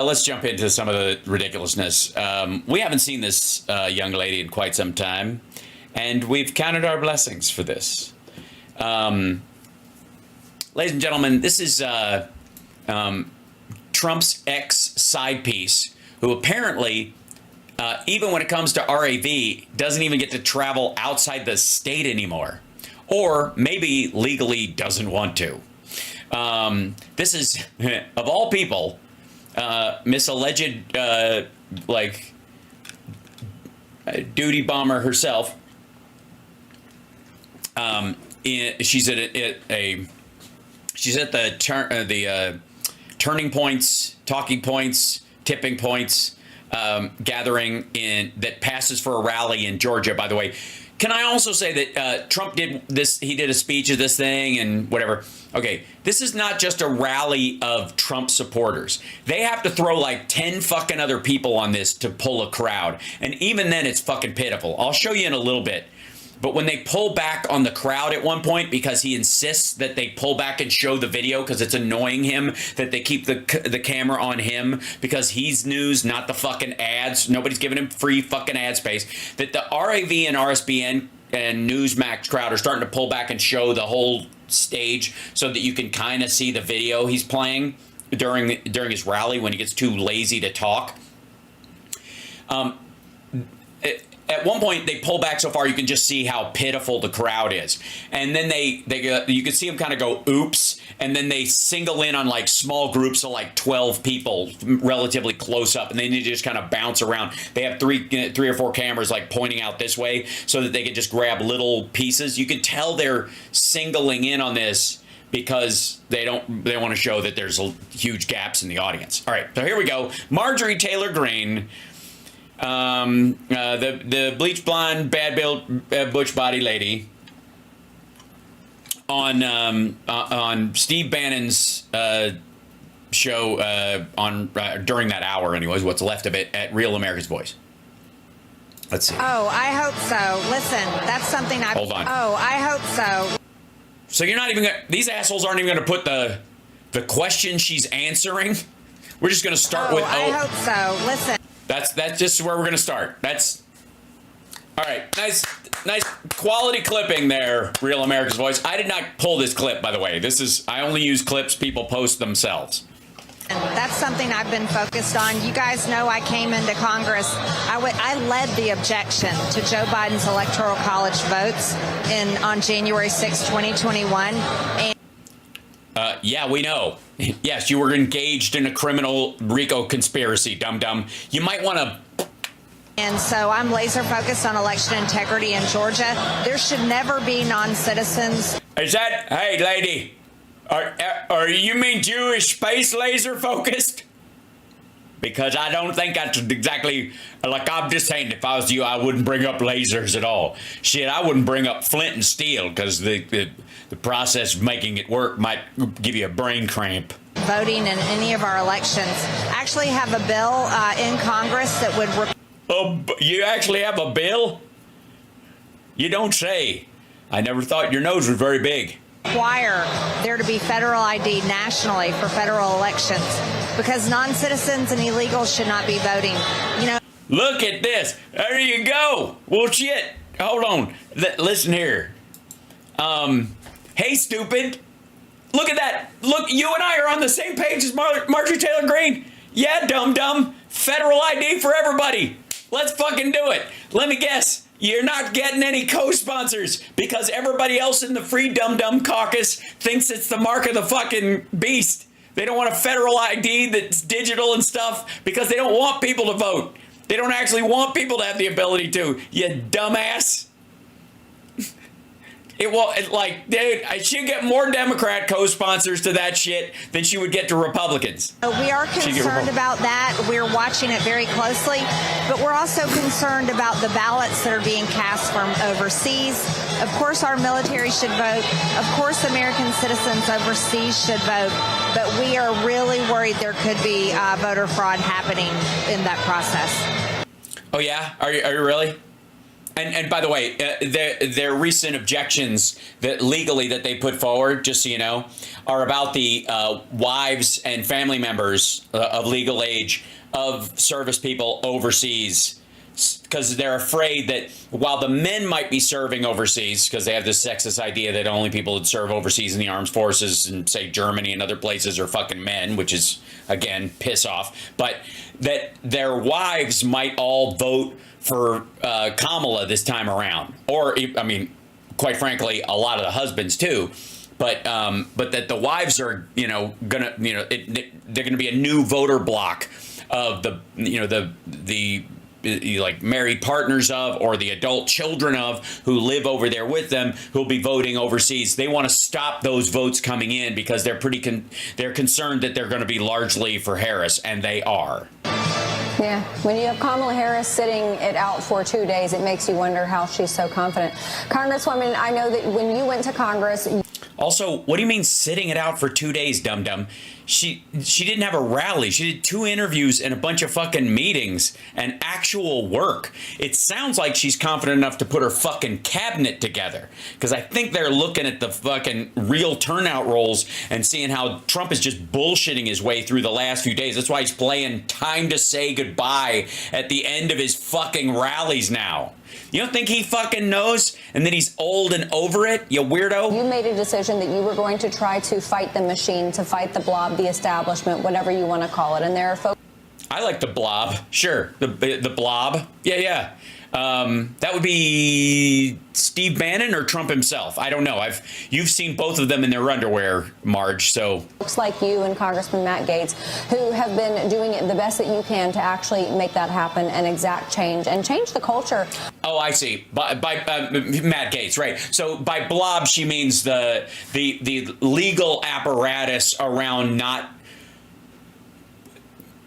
Let's jump into some of the ridiculousness. We haven't seen this young lady in quite some time, and we've counted our blessings for this. Ladies and gentlemen, this is Trump's ex-side piece, who apparently, even when it comes to RAV, doesn't even get to travel outside the state anymore, or maybe legally doesn't want to. This is, of all people, Miss Alleged, duty bomber herself. She's at the turning points, talking points, tipping points, gathering that passes for a rally in Georgia, by the way. Can I also say that Trump did this, he did a speech of this thing and whatever. Okay, this is not just a rally of Trump supporters. They have to throw like 10 fucking other people on this to pull a crowd. And even then, it's fucking pitiful. I'll show you in a little bit. But when they pull back on the crowd at one point, because he insists that they pull back and show the video because it's annoying him that they keep the camera on him because he's news, not the fucking ads. Nobody's giving him free fucking ad space. That the RAV and RSBN and Newsmax crowd are starting to pull back and show the whole stage so that you can kind of see the video he's playing during his rally when he gets too lazy to talk. At one point, they pull back so far you can just see how pitiful the crowd is, and then you can see them kind of go oops, and then they single in on like small groups of like 12 people, relatively close up, and then they just kind of bounce around. They have three or four cameras like pointing out this way so that they can just grab little pieces. You can tell they're singling in on this because they want to show that there's huge gaps in the audience. All right, so here we go. Marjorie Taylor Greene. The bleach blonde, bad built, butch body lady on Steve Bannon's show during that hour, anyways, what's left of it at Real America's Voice. Let's see. Oh, I hope so. Listen, that's something I. Hold on. Oh, I hope so. So you're not even gonna, these assholes aren't even going to put the question she's answering. We're just going to start with. I hope so. Listen. That's just where we're going to start. That's all right. Nice quality clipping there, Real America's Voice. I did not pull this clip, by the way. I only use clips people post themselves. And that's something I've been focused on. You guys know I came into Congress. I led the objection to Joe Biden's Electoral College votes on January 6, 2021. And yeah, we know. Yes, you were engaged in a criminal RICO conspiracy, dum-dum. You might want to... And so I'm laser focused on election integrity in Georgia. There should never be non-citizens. Is that... Hey, lady, are you mean Jewish space laser focused? Because I don't think that's exactly... Like, I'm just saying, if I was you, I wouldn't bring up lasers at all. Shit, I wouldn't bring up flint and steel because the process of making it work might give you a brain cramp. Voting in any of our elections. Actually have a bill in Congress that would... Oh, you actually have a bill? You don't say. I never thought your nose was very big. Require there to be federal ID nationally for federal elections because non-citizens and illegals should not be voting. You know. Look at this. There you go. Well, shit. Hold on. Listen here. Hey, stupid. Look at that. Look, you and I are on the same page as Marjorie Taylor Greene. Yeah, dum-dum. Federal ID for everybody. Let's fucking do it. Let me guess. You're not getting any co-sponsors because everybody else in the Free Dum-Dum Caucus thinks it's the mark of the fucking beast. They don't want a federal ID that's digital and stuff because they don't want people to vote. They don't actually want people to have the ability to, you dumbass. Dude, she'd get more Democrat co-sponsors to that shit than she would get to Republicans. We are concerned about that. We're watching it very closely, but we're also concerned about the ballots that are being cast from overseas. Of course, our military should vote. Of course, American citizens overseas should vote, but we are really worried there could be voter fraud happening in that process. Oh, yeah? Are you really? And by the way, their recent objections that legally that they put forward, just so you know, are about the wives and family members of legal age of service people overseas, because they're afraid that while the men might be serving overseas, because they have this sexist idea that only people that serve overseas in the armed forces and say Germany and other places are fucking men, which is, again, piss off, but that their wives might all vote for Kamala this time around. Or, I mean, quite frankly, a lot of the husbands too. But that the wives are, they're gonna be a new voter bloc of the like married partners of, or the adult children of, who live over there with them, who'll be voting overseas. They want to stop those votes coming in because they're they're concerned that they're going to be largely for Harris, and they are. Yeah, when you have Kamala Harris sitting it out for 2 days, it makes you wonder how she's so confident. Congresswoman, I know that when you went to Congress. Also, what do you mean sitting it out for 2 days, dum-dum? She didn't have a rally. She did 2 interviews and a bunch of fucking meetings and actual work. It sounds like she's confident enough to put her fucking cabinet together, because I think they're looking at the fucking real turnout rolls and seeing how Trump is just bullshitting his way through the last few days. That's why he's playing Time to Say Goodbye at the end of his fucking rallies now. You don't think he fucking knows and that he's old and over it, you weirdo? You made a decision that you were going to try to fight the machine, to fight the blob, the establishment, whatever you want to call it. And there are folks. I like the blob. Sure. The blob. Yeah. That would be Steve Bannon or Trump himself. I don't know. You've seen both of them in their underwear, Marge. So folks like you and Congressman Matt Gaetz, who have been doing it the best that you can to actually make that happen and exact change and change the culture. Oh, I see. By Matt Gaetz, right? So by blob, she means the legal apparatus around not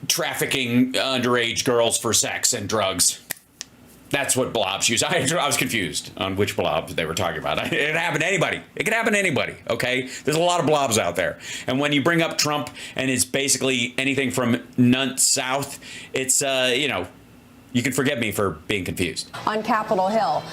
trafficking underage girls for sex and drugs. That's what blobs use. I was confused on which blobs they were talking about. It could happen to anybody. It could happen to anybody, okay? There's a lot of blobs out there. And when you bring up Trump and it's basically anything from none south, it's, you can forgive me for being confused. On Capitol Hill.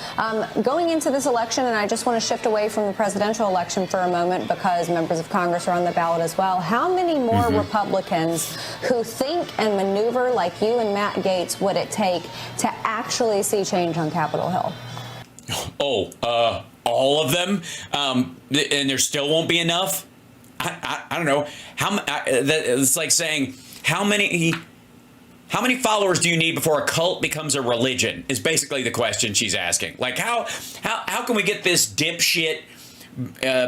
Going into this election, and I just want to shift away from the presidential election for a moment because members of Congress are on the ballot as well. How many more Republicans who think and maneuver like you and Matt Gaetz would it take to actually see change on Capitol Hill? All of them? And there still won't be enough? I don't know. It's like saying, how many followers do you need before a cult becomes a religion is basically the question she's asking. Like, how can we get this dipshit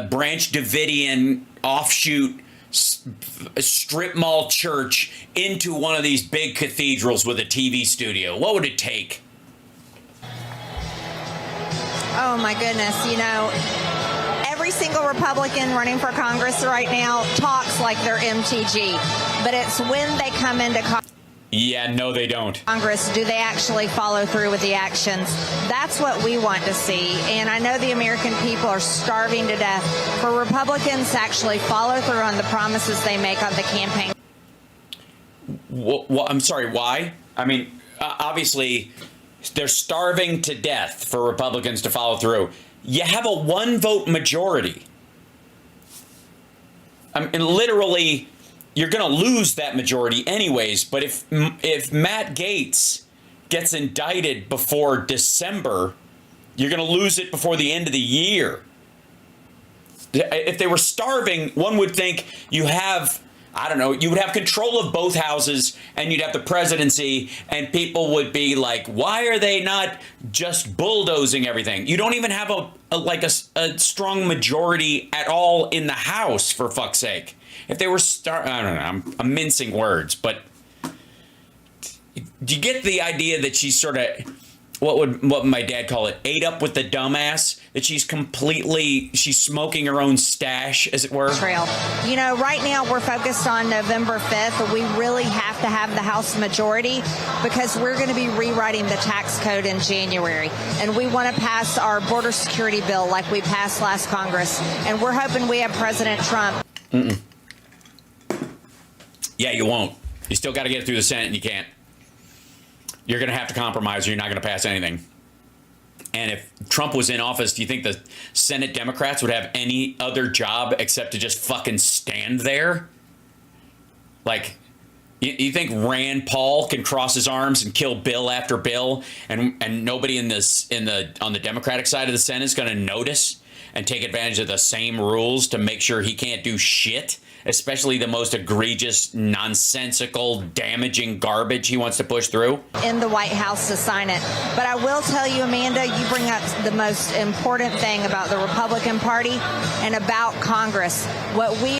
Branch Davidian offshoot strip mall church into one of these big cathedrals with a TV studio? What would it take? Oh, my goodness. Every single Republican running for Congress right now talks like they're MTG, but it's when they come into Yeah, no, they don't. Congress, do they actually follow through with the actions? That's what we want to see. And I know the American people are starving to death for Republicans to actually follow through on the promises they make on the campaign. I'm sorry, why? I mean, obviously, they're starving to death for Republicans to follow through. You have a 1-vote majority. I mean, literally, you're going to lose that majority anyways. But if Matt Gaetz gets indicted before December, you're going to lose it before the end of the year. If they were starving, one would think you would have control of both houses and you'd have the presidency and people would be like, why are they not just bulldozing everything? You don't even have a strong majority at all in the House, for fuck's sake. If they were I don't know, I'm mincing words, but do you get the idea that she's sort of, what my dad call it, ate up with the dumbass? That she's smoking her own stash, as it were? Trail. Right now we're focused on November 5th. We really have to have the House majority because we're going to be rewriting the tax code in January. And we want to pass our border security bill like we passed last Congress. And we're hoping we have President Trump. Yeah, you won't. You still got to get it through the Senate and you can't. You're going to have to compromise or you're not going to pass anything. And if Trump was in office, do you think the Senate Democrats would have any other job except to just fucking stand there? Like, you think Rand Paul can cross his arms and kill bill after bill, and nobody on the Democratic side of the Senate is going to notice and take advantage of the same rules to make sure he can't do shit, especially the most egregious, nonsensical, damaging garbage he wants to push through? In the White House to sign it. But I will tell you, Amanda, you bring up the most important thing about the Republican Party and about Congress. What we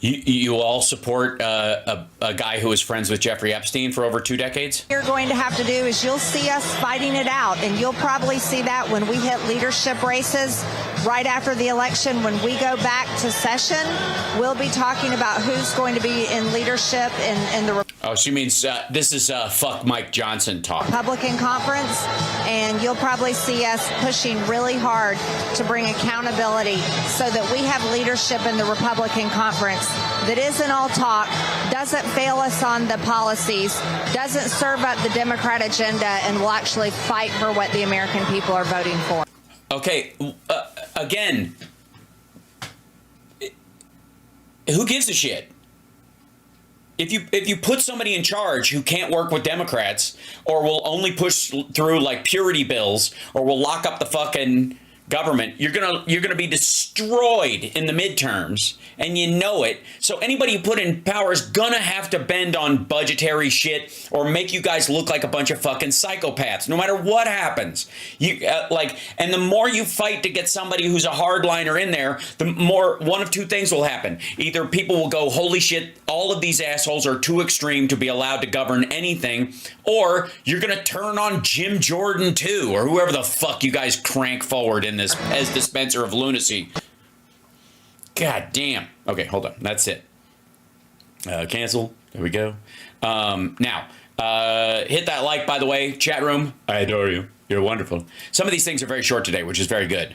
You all support a guy who was friends with Jeffrey Epstein for over 2 decades? You're going to have to do is you'll see us fighting it out, and you'll probably see that when we hit leadership races right after the election. When we go back to session, we'll be talking about who's going to be in leadership in the Oh, she means this is fuck Mike Johnson talk. Republican conference, and you'll probably see us pushing really hard to bring accountability so that we have leadership in the Republican conference that isn't all talk, doesn't fail us on the policies, doesn't serve up the Democrat agenda, and will actually fight for what the American people are voting for. Okay, again, who gives a shit? If you put somebody in charge who can't work with Democrats, or will only push through like purity bills, or will lock up the fucking government, you're gonna be destroyed in the midterms, and you know it. So anybody you put in power is gonna have to bend on budgetary shit or make you guys look like a bunch of fucking psychopaths, no matter what happens. And the more you fight to get somebody who's a hardliner in there, the more one of two things will happen. Either people will go, holy shit, all of these assholes are too extreme to be allowed to govern anything, or you're gonna turn on Jim Jordan too, or whoever the fuck you guys crank forward in this as dispenser of lunacy. God damn. Okay, hold on. That's it. Cancel. There we go. Now, hit that like, by the way. Chat room, I adore you. You're wonderful. Some of these things are very short today, which is very good.